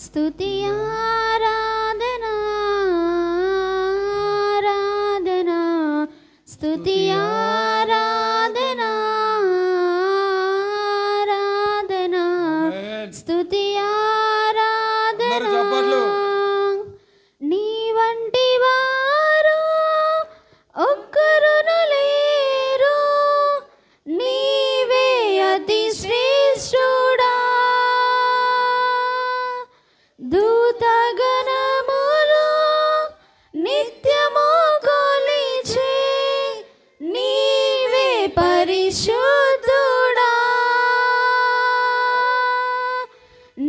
స్తుతి ఆరాధన ఆరాధన స్తుతి ఆరాధన ఆరాధన స్తుతి ఆరాధన నీ వంటి వారు ఒక్కరును లేరు, నీవే అతి శ్రేష్ఠుడా. దూతగణములు నిత్యము కొలిచే నీవే పరిశుద్ధుడా.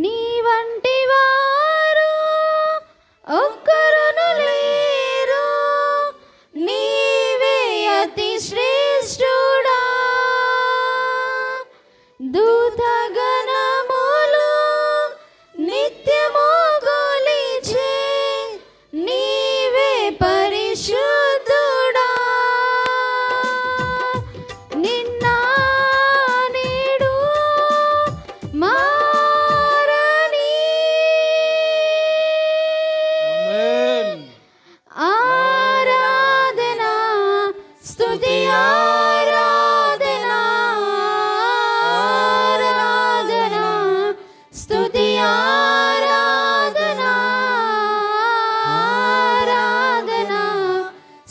నీ వంటి వారు ఒక్కరును లేరు, నీవే అతి శ్రేష్ఠుడా. దూతగణములు నిత్యము కొలిచే నీవే పరిశుద్ధుడా. నిన్న నేడు మారని ఆరాధన స్తుతి ఆరాధన ఆరాధన స్తుతి ఆరాధన ఆరాధన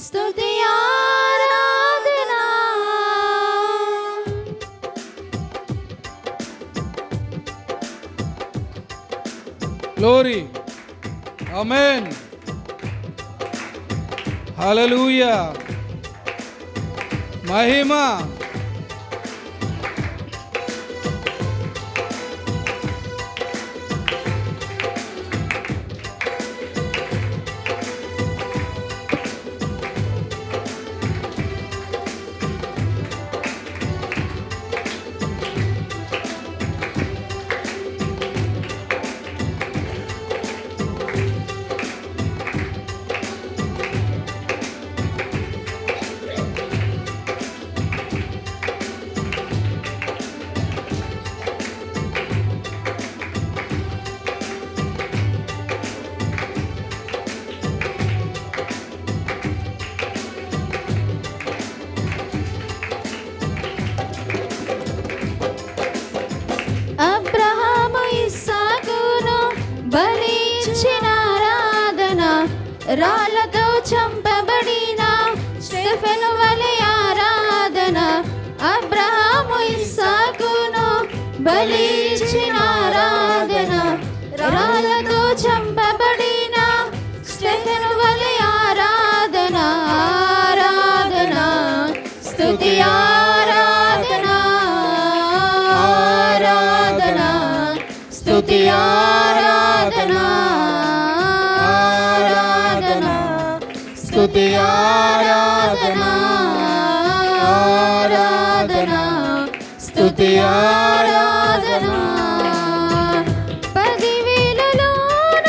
స్తుతి ఆరాధన. గ్లోరీ, ఆమేన్, హల్లెలూయా, మహిమ. అబ్రహాము ఇస్సాకును బలి ఇచ్చిన ఆరాధన, రాళ్ళతో చంపబడిన స్టెఫెను వలె ఆరాధన. అబ్రహాము ఇస్సాకును బలి ఇచ్చిన ఆరాధన, రాళ్ళతో చంపబడిన స్టెఫెను వలె ఆరాధన. ఆరాధన స్తుతి ఆరాధన ఆరాధన స్తుతి ఆరాధన ఆరాధన స్తుతి ఆరాధన ఆరాధన స్తుతి ఆరాధన. 10,000లోన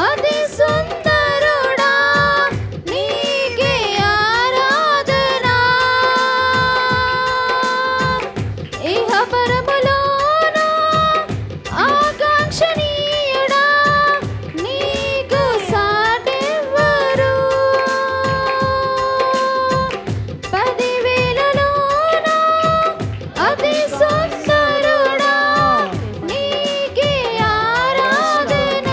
అతి సుందరుడా నీకే ఆరాధన. ఇహ పరములోన ఆకాంక్షణీయుడా నీకు సాటెవ్వరు. 10,000లోన అతి సుందరుడా నీకే ఆరాధన.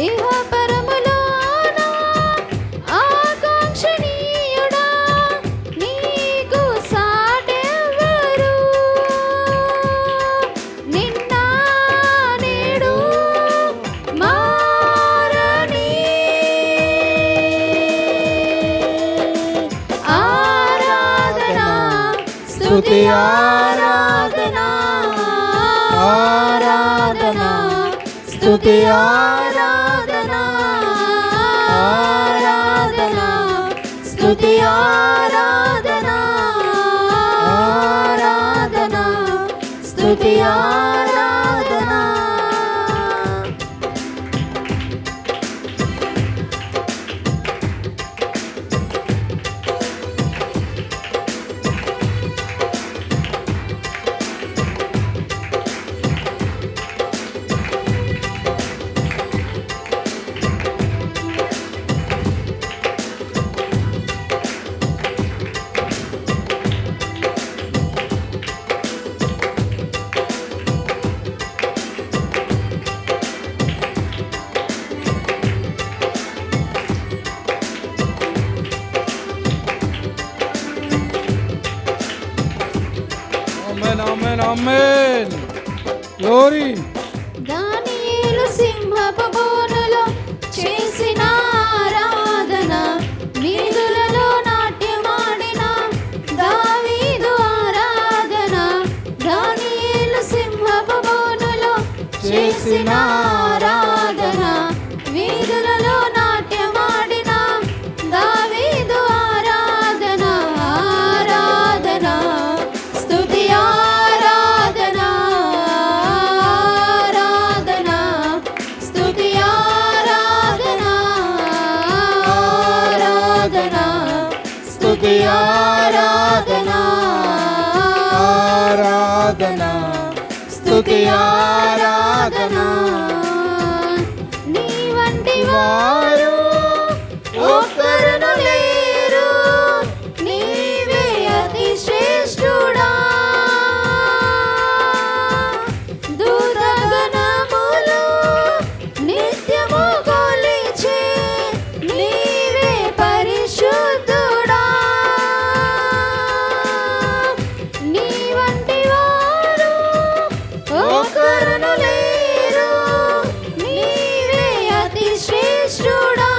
ఇహ పరములోన ఆకాంక్షణీయుడా నీకు సాటెవ్వరు. నిన్న నేడు మారని ఆరాధన స్తుతి ఆరాధన ఆరాధన స్తుతి ఆరాధన ఆరాధన స్తుతి ఆరాధన ఆరాధన స్తుతి ఆరాధన. ఆమేన్. గ్లోరీ. దానియేలు సింహపు బోనులో చేసిన ఆరాధన, వీధులలో నాట్యమాడిన దావీదు ఆరాధన. దానియేలు సింహపు బోనులో చేసిన ఆరాధన, వీధులలో నాట్యమాడిన దావీదు ఆరాధన. ఆరాధన స్తుతి ఆరాధన, ఆరాధన స్తుతి ఆరాధన, ఆరాధన స్తుతి ఆరాధన, ఆరాధన స్తుతి ఆరాధన. నీ వంటి వారు ఒక్కరును లేరు, నీవే అతి శ్రేష్ఠుడా. దూతగణములు నిత్యము కొలిచే నీవే పరిశుద్ధుడా. నీ వంటి వారు ఒక్కరును లేరు, నీవే అతి శ్రేష్ఠుడా.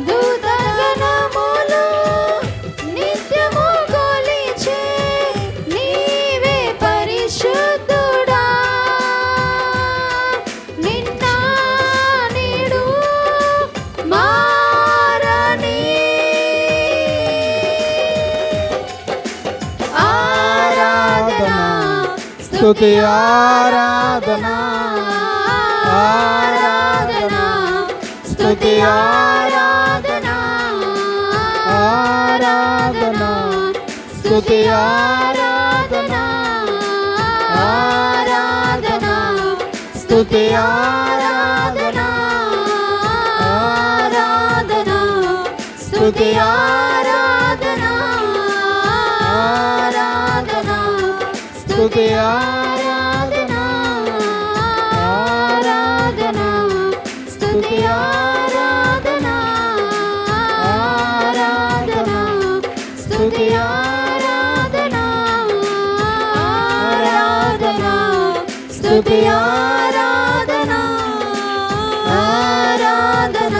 దూతగణములు నిత్యము కొలిచే నీవే పరిశుద్ధుడా. నిన్న నేడు మారని ఆరాధన స్తుతి ఆరాధన, ఆరాధన స్తుతి ఆరాధన, ఆరాధన స్తుతి ఆరాధన, ఆరాధన స్తుతి ఆరాధన, ఆరాధన స్తుతి ఆరాధన, ఆరాధన స్తుతి ఆరాధన, ఆరాధన స్తుతి ఆరాధన, ఆరాధన స్తుతి ఆరాధన, ఆరాధన స్తుతి ఆరాధన, ఆరాధన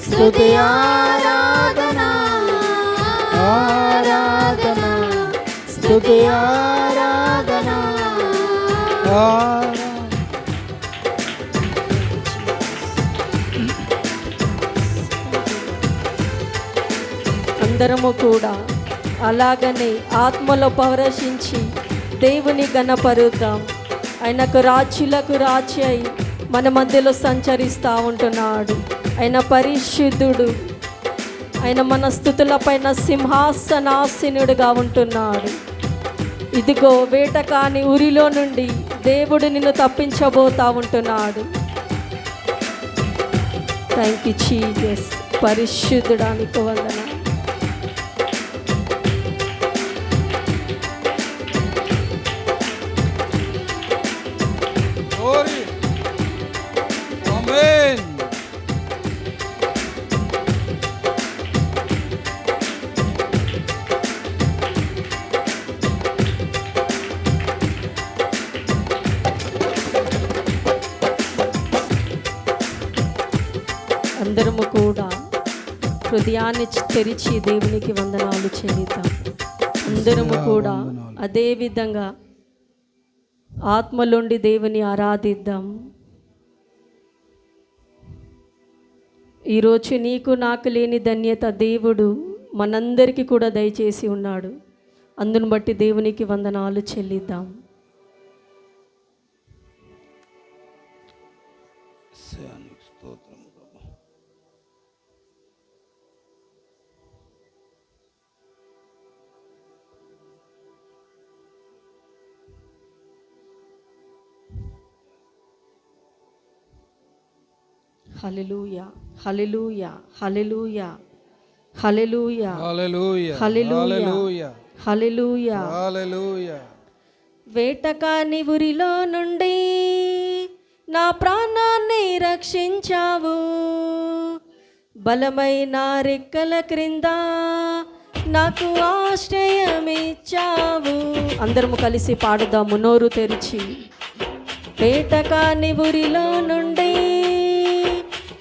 స్తుతి ఆరాధన, ఆరాధన స్తుతి ఆరాధన. అందరము కూడా అలాగనే ఆత్మలో పరవశించి దేవుని ఘనపరుద్దాం. ఆయనకు రాజ్యులకు రాజు అయి మన మధ్యలో సంచరిస్తూ ఉంటున్నాడు. ఆయన పరిశుద్ధుడు, ఆయన మన స్తుతులపైన సింహాసనాసీనుడుగా ఉంటున్నాడు. ఇదిగో వేటకాని ఉరిలో నుండి దేవుడు నిన్ను తప్పించబోతా ఉంటున్నాడు. Thank you Jesus. పరిశుద్ధుడానికి వందన. గ్లోరీ. ఆమేన్. అందరము కూడా హృదయాన్ని తెరిచి దేవునికి వందనాలు చెల్లిద్దాం. అందరము కూడా అదే విధంగా ఆత్మలోండి దేవుని ఆరాధిద్దాం. ఈరోజు నీకు నాకు లేని ధన్యత దేవుడు మనందరికీ కూడా దయచేసి ఉన్నాడు. అందును బట్టి దేవునికి వందనాలు చెల్లిద్దాం. హల్లెలూయా, హల్లెలూయా, హల్లెలూయా, హల్లెలూయా, హల్లెలూయా, హల్లెలూయా, హల్లెలూయా, హల్లెలూయా. వేటకాని ఉరిలో నుండి నా ప్రాణాన్ని రక్షించావు. బలమైన రెక్కల క్రింద నాకు ఆశ్రయమిచ్చావు. అందరము కలిసి పాడుదాము నోరు తెరిచి. వేటకాని ఊరిలో నుండి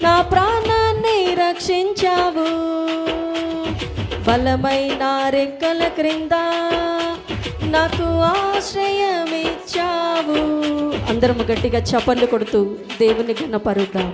నా ప్రాణాన్ని రక్షించావు. బలమైన రెక్కల క్రింద నాకు ఆశ్రయమిచ్చావు. అందరము గట్టిగా చప్పట్లు కొడుతూ దేవుని ఘనపరుద్దాం.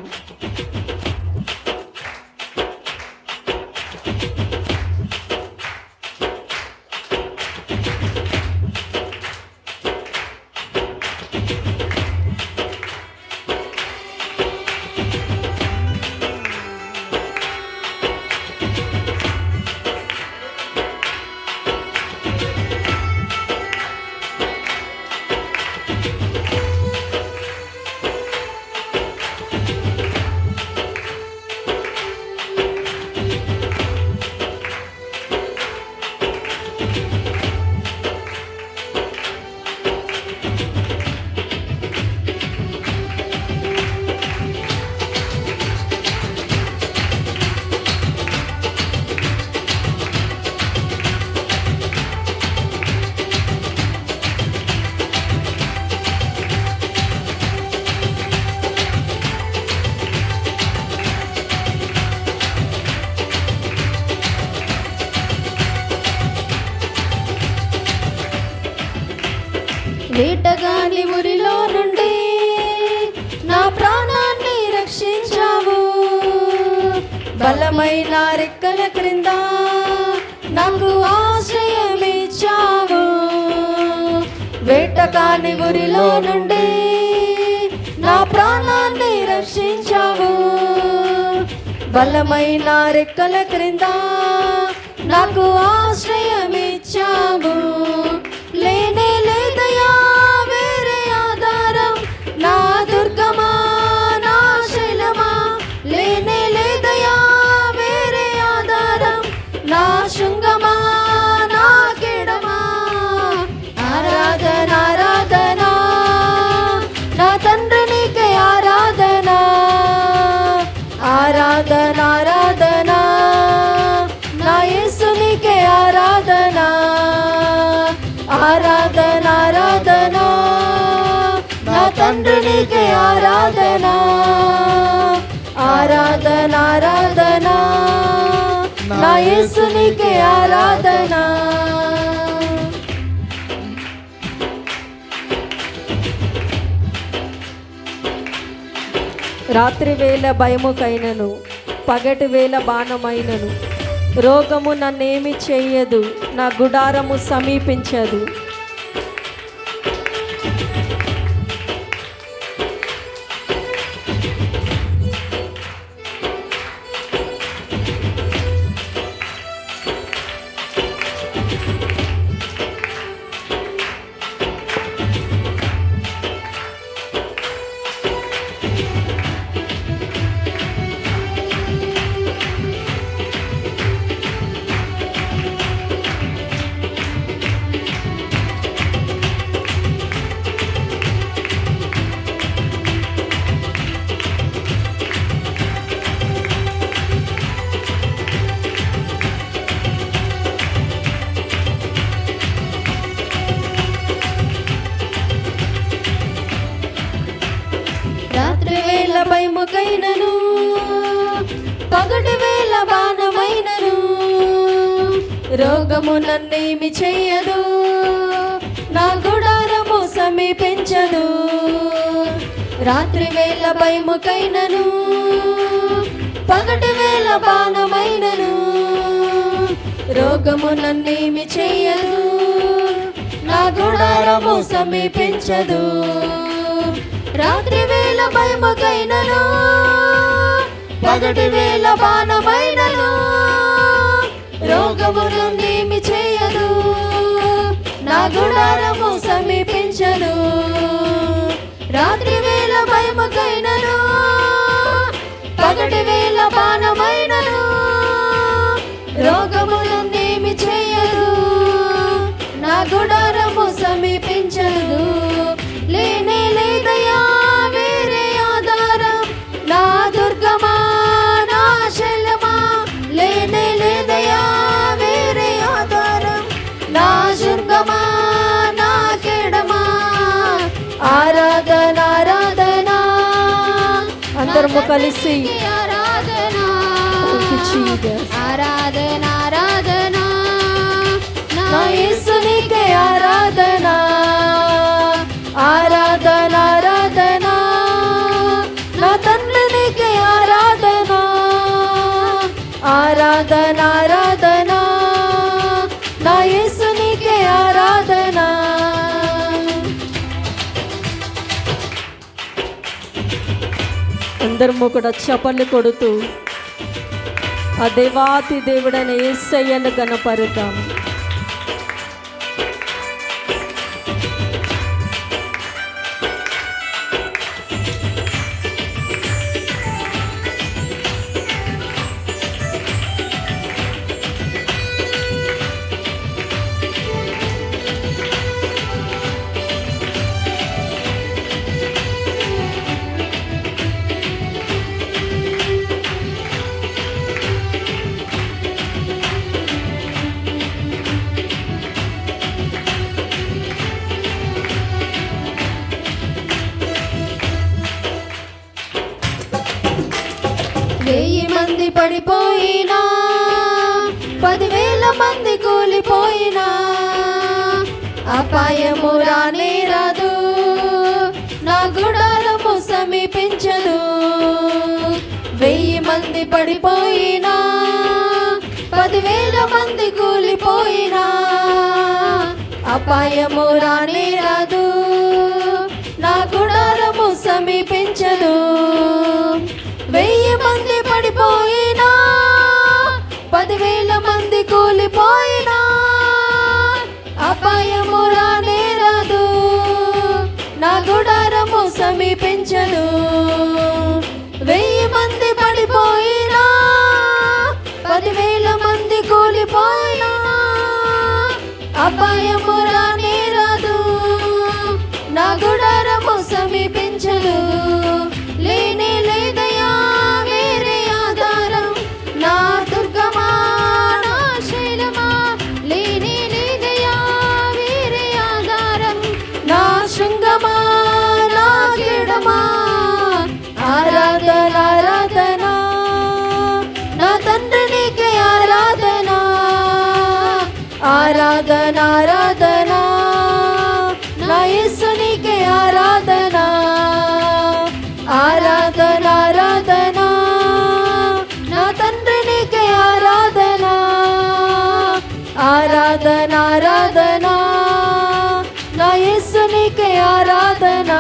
వేటగాని ఊరిలో నుండి నా ప్రాణాన్ని రక్షించావు. బలమైన రెక్కల క్రింద నాకు ఆశ్రయమిచ్చావు. వేటగాని ఊరిలో నుండి నా ప్రాణాన్ని రక్షించావు. బలమైన రెక్కల క్రింద నాకు ఆశ్రయమిచ్చావు. లేనే లేదయా వేరే ఆధారం, నా దుర్గమా నా శైలమా. లేనే లేదయా వేరే ఆధారం, నా శృంగమా నా కిడమా. ఆరాధన ఆరాధన నా తండ్రి నీకే ఆరాధన. ఆరాధన ఆరాధన నా యేసు నీకే ఆరాధన. ఆరాధన ఆరాధన నా తండ్రి నీకే ఆరాధన. ఆరాధన ఆరాధన నా యేసు నీకే ఆరాధన. రాత్రి వేళ భయముకైనను పగటి వేళ బాణమైనను రోగము నన్నేమి చెయ్యదు, నా గుడారము సమీపించదు. భయముకైనను పగటి వేళ బాణమైనను రోగము నన్నేమి చెయ్యదు, నా గుడారము సమీపించదు. రాత్రి వేళ భయముకైనను పగటి వేళ బాణమైనను రోగము నన్నేమి చెయ్యదు, నా గుడారము సమీపించదు. రాత్రి వేళ భయముకైనను పగటి వేళ బాణమైనను రోగము నన్నేమి చేయదు, నా గుడారము సమీపించదు. రాత్రి వేళ భయముకైనను పగటి వేళ బాణమైనను రోగము నన్నేమి చేయదు, నా గుడారము సమీపించదు. లేనే లేదయా వేరే ఆధారం, నా దుర్గమా నా శైలమా. లేనే లేదయా వేరే కలిసి ఆరాధన Thank you, Jesus. ఆరాధన ఆరాధన నా యేసునికే ఆరాధన ఆరాధన ఆరాధన నా తండ్రినికే ఆరాధన ఆరాధన ఆరాధన నా యేసునికే ఆరాధన. అందరము కూడా చప్పట్లు కొడుతూ ఆ దేవాతి దేవుడైన యేసయ్యను గణపరుద్దాం. వెయ్యి మంది పడిపోయినా 10,000 మంది కూలిపోయినా అపాయము రానే రాదు, నా గుడారము సమీపించదు. 1000 మంది పడిపోయినా 10,000 మంది కూలిపోయినా అపాయము రానే రాదు, నా గుడారము సమీపించదు. 1000 మంది పడిపోయినా 10,000 మంది కూలిపోయినా అపాయము రానే రాదు, నా గుడారము సమీపించదు. 1000 మంది పడిపోయినా 10,000 మంది కూలిపోయినా అపాయము రానే రాదు, నా గుడారము సమీపించదు. లేనే లేదయా వేరే ఆధారం, నా దుర్గమా నా శైలమా. లేనే లేదయా వేరే ఆధారం, నా శృంగమా నా గిడమా. ఆరాధన ఆరాధన నా తండ్రినికే ఆరాధన ఆరాధన ఆరాధన నా యేసునికే ఆరాధన ఆరాధన ఆరాధన నా తండ్రినికే ఆరాధన ఆరాధన ఆరాధన నా యేసునికే ఆరాధన.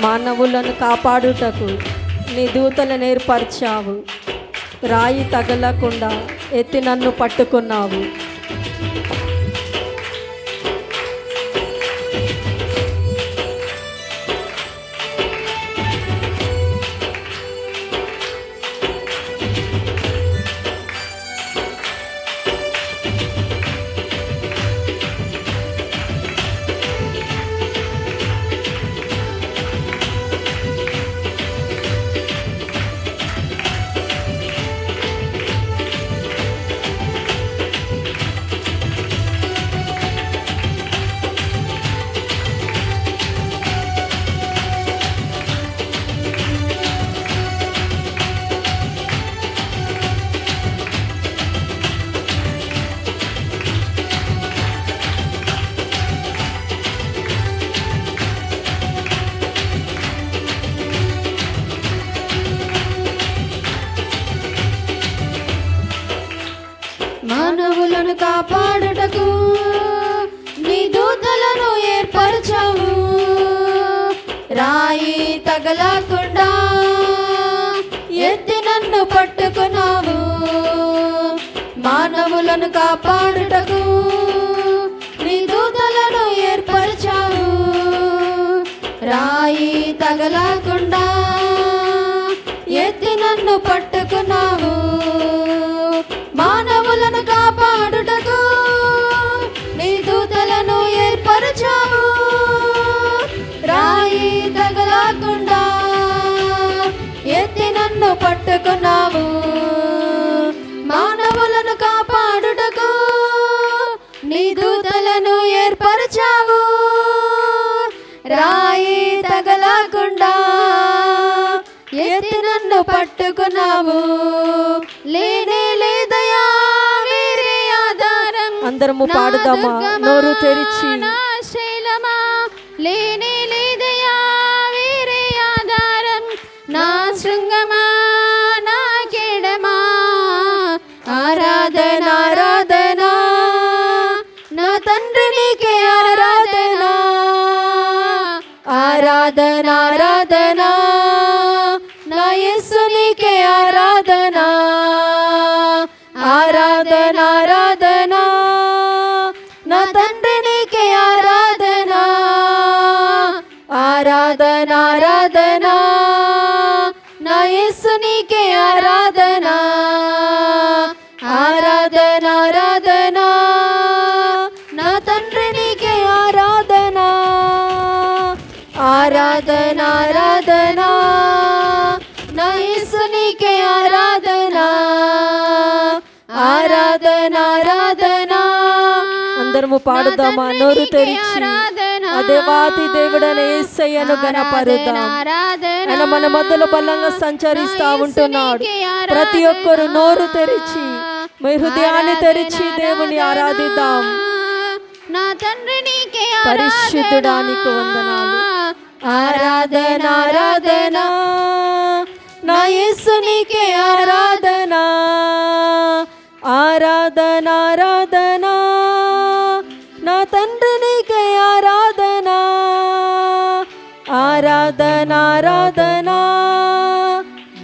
మానవులను కాపాడుటకు నీ దూతలను ఏర్పరిచావు, రాయి తగలకుండా ఎత్తి నన్ను పట్టుకున్నావు. మానవులను కాపాడుటకు నీ దూతలను ఏర్పరచావు, రాయి తగలకుండా ఎత్తి నన్ను పట్టుకున్నావు. మానవులను కాపాడుటకు నీ దూతలను ఏర్పరచావు, రాయి తగలకుండా ఎత్తి నన్ను పట్టుకున్నావు. మానవులను కాపాడుటకు నీ దూతలను ఏర్పరచావు, ఏర్పరచావు. రాయి తగలకుండా ఎత్తి నన్ను పట్టుకున్నావు. లేనే లేదయా వేరే ఆధారం. అందరము పాడుదామా నోరు తెరిచి. నా శైలమా లేనే లేదయా వేరే ఆధారం. నా శృంగమా నా కేడమా ఆరాధన ఆరాధన. నా తండ్రి నీకే ఆరాధన ఆరాధన ఆరాధన. నా యేసు నీకే ఆరాధన ఆరాధన ఆరాధన. నా తండ్రి నీకే ఆరాధన ఆరాధన ఆరాధన. నా యేసు నీకే ఆరాధన ఆరాధన ఆరాధన. నా తండ్రి నీకే ఆరాధన ఆరాధన ఆరాధన. నా యేసు నీకే ఆరాధన ఆరాధన ఆరాధన. అందరము పాడుదామా నోరు తెరిచి. దేవాతి దేవుడైన యేసయ్యను గణపరుదాం. ఆయన మన మధ్యలో బలంగా సంచరిస్తా ఉంటున్నాడు. ప్రతి ఒక్కరు నోరు తెరిచి మీ హృదయాన్ని తెరిచి దేవుని ఆరాధిద్దాం. నా తండ్రి నీకే పరిశుద్ధుడానికి వందనాలు. ఆరాధన ఆరాధన. నా యేసు నీకే ఆరాధన ఆరాధన ఆరాధన. నా తండ్రి నీకే ఆరాధన ఆరాధన ఆరాధన.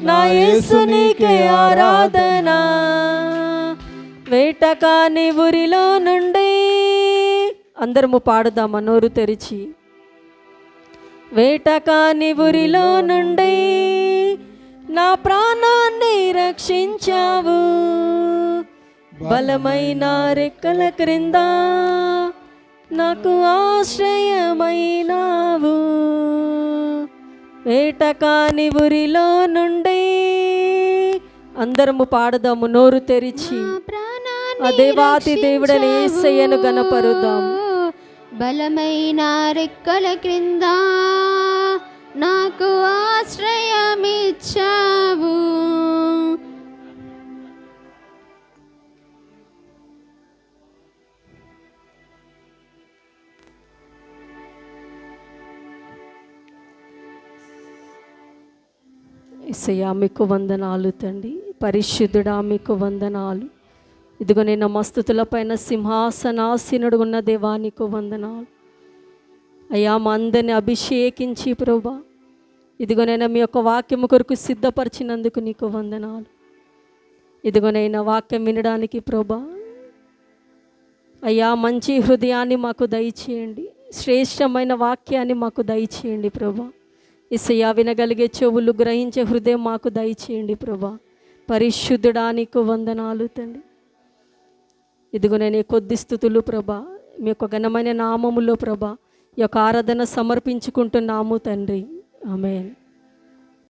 నా యేసు నీకే ఆరాధన. వేటకాని ఊరిలో నుండి అందరము పాడుదామా నోరు తెరిచి. వేటకాని ఊరిలో నుండి నా ప్రాణాన్ని రక్షించావు. బలమైన రెక్కల క్రింద నాకు ఆశ్రయమైనావు. వేటకాని ఊరిలో నుండి అందరము పాడదాము నోరు తెరిచి. దేవాతి దేవుడని యేసయ్యను గణపరుదాం. బలమైన రెక్కల క్రింద నాకు ఆశ్రయమిచ్చావు. యేసయ్యా మీకు వందనాలు తండ్రి. పరిశుద్ధుడా మీకు వందనాలు. ఇదిగో నేను మస్తుతుల పైన సింహాసనాసీనుడు ఉన్న దేవానికి వందనాలు అయ్యా. మా అందరిని అభిషేకించి ప్రభా ఇదిగో నేను మీ యొక్క వాక్యము కొరకు సిద్ధపరిచినందుకు నీకు వందనాలు. ఇదిగోనైనా వాక్యం వినడానికి ప్రభా అయ్యా మంచి హృదయాన్ని మాకు దయచేయండి. శ్రేష్టమైన వాక్యాన్ని మాకు దయచేయండి ప్రభా. యేసయ్యా వినగలిగే చెవులు గ్రహించే హృదయం మాకు దయచేయండి ప్రభా. పరిశుద్ధుడానికి వందనాలు తండ్రి. ఇదిగో నేను కొద్ది స్తుతులు ప్రభా మీ యొక్క ఘనమైన నామములో ప్రభా ఈ యొక్క ఆరాధన సమర్పించుకుంటున్నాము తండ్రి. ఆమేన్.